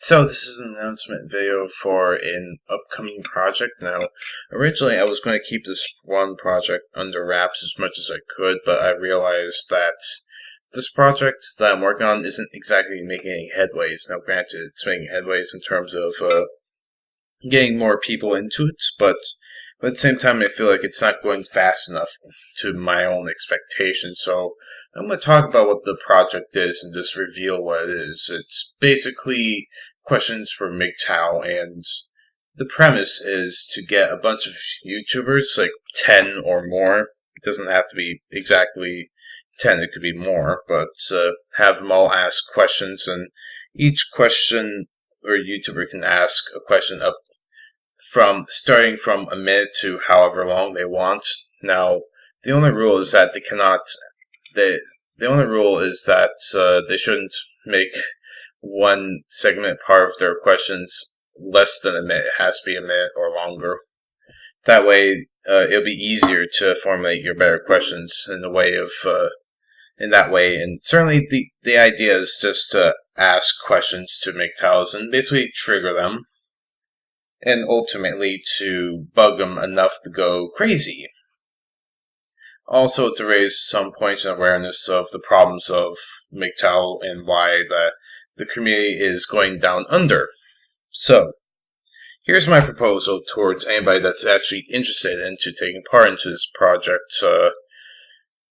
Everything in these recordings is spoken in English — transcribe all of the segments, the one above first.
So this is an announcement video for an upcoming project. Now, originally I was going to keep this one project under wraps as much as I could, but I realized that this project that I'm working on isn't exactly making any headways. Now, granted, it's making headways in terms of getting more people into it, but at the same time, I feel like it's not going fast enough to my own expectations. So I'm going to talk about what the project is and just reveal what it is. It's basically questions for mgtow, and the premise is to get a bunch of YouTubers, like 10 or more. It doesn't have to be exactly 10, it could be more, but have them all ask questions, and each question or YouTuber can ask a question up from starting from a minute to however long they want. Now, the only rule is that the only rule is that they shouldn't make one segment part of their questions less than a minute. It has to be a minute or longer. That way, it'll be easier to formulate your better questions in that way. And certainly, the idea is just to ask questions to mgtows and basically trigger them, and ultimately to bug them enough to go crazy. Also to raise some points of awareness of the problems of mgtow and why the community is going down under. So, here's my proposal towards anybody that's actually interested into taking part into this project.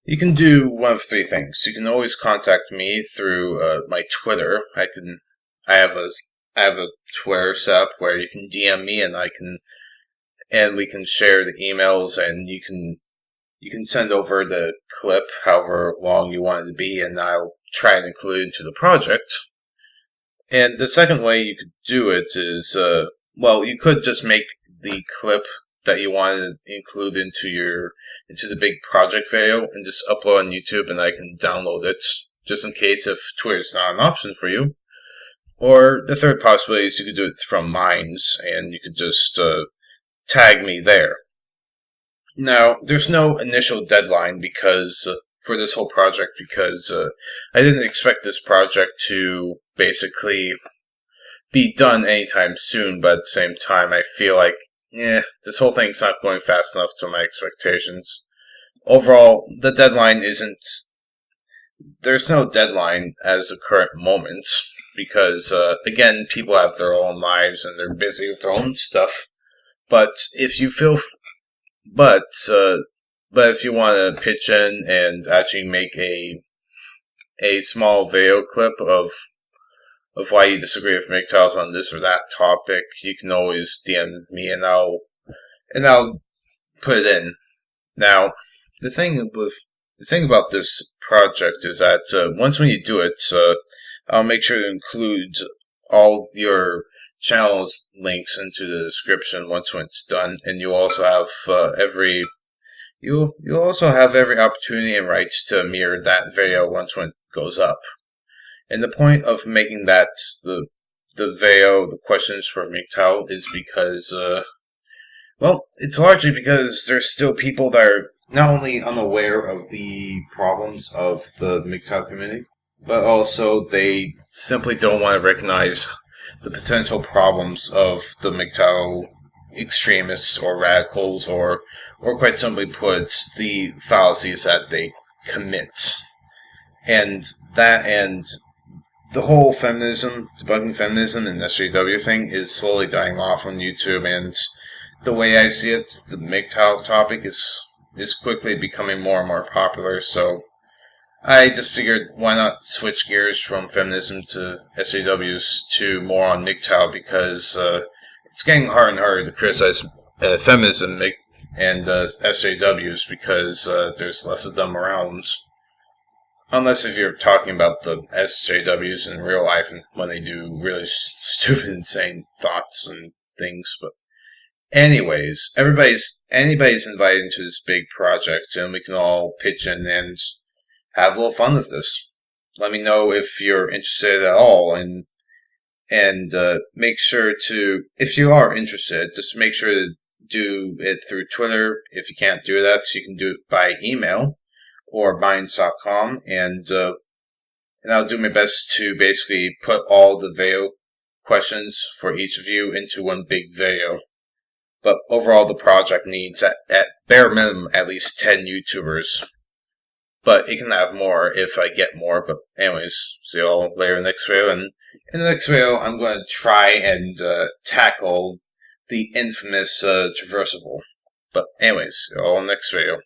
You can do one of three things. You can always contact me through my Twitter. I have a Twitter set up where you can DM me, and we can share the emails, and you can send over the clip however long you want it to be, and I'll try and include it into the project. And the second way you could do it is, you could just make the clip that you want to include into the big project video and just upload on YouTube, and I can download it just in case if Twitter's not an option for you. Or the third possibility is you could do it from Minds, and you could just tag me there. Now, there's no initial deadline for this whole project because I didn't expect this project to basically be done anytime soon, but at the same time, I feel like, this whole thing's not going fast enough to my expectations. Overall, there's no deadline as the current moment, because, again, people have their own lives and they're busy with their own stuff. But if you want to pitch in and actually make a small video clip of why you disagree with mgtows on this or that topic, you can always DM me, and I'll put it in. Now, the thing about this project is that once when you do it, I'll make sure to include all your channel's links into the description once when it's done, and you'll also have every opportunity and rights to mirror that video once when it goes up. And the point of making that the video, the questions for mgtow, is because it's largely because there's still people that are not only unaware of the problems of the mgtow community, but also they simply don't want to recognize the potential problems of the mgtow extremists or radicals, or quite simply put, the fallacies that they commit. And the whole debugging feminism and SJW thing is slowly dying off on YouTube, and the way I see it, the mgtow topic is quickly becoming more and more popular, so I just figured, why not switch gears from feminism to SJWs to more on mgtow, because it's getting harder and harder to criticize feminism and SJWs because there's less of them around. Unless if you're talking about the SJWs in real life and when they do really stupid, insane thoughts and things. But anyways, anybody's invited into this big project, and we can all pitch in and have a little fun with this. Let me know if you're interested at all, and make sure to, if you are interested, just make sure to do it through Twitter. If you can't do that, so you can do it by email or minds.com, and I'll do my best to basically put all the video questions for each of you into one big video. But overall, the project needs, at bare minimum, at least 10 YouTubers. But it can have more if I get more. But anyways, see you all later in the next video. And in the next video, I'm going to try and tackle the infamous traversable. But anyways, see you all in the next video.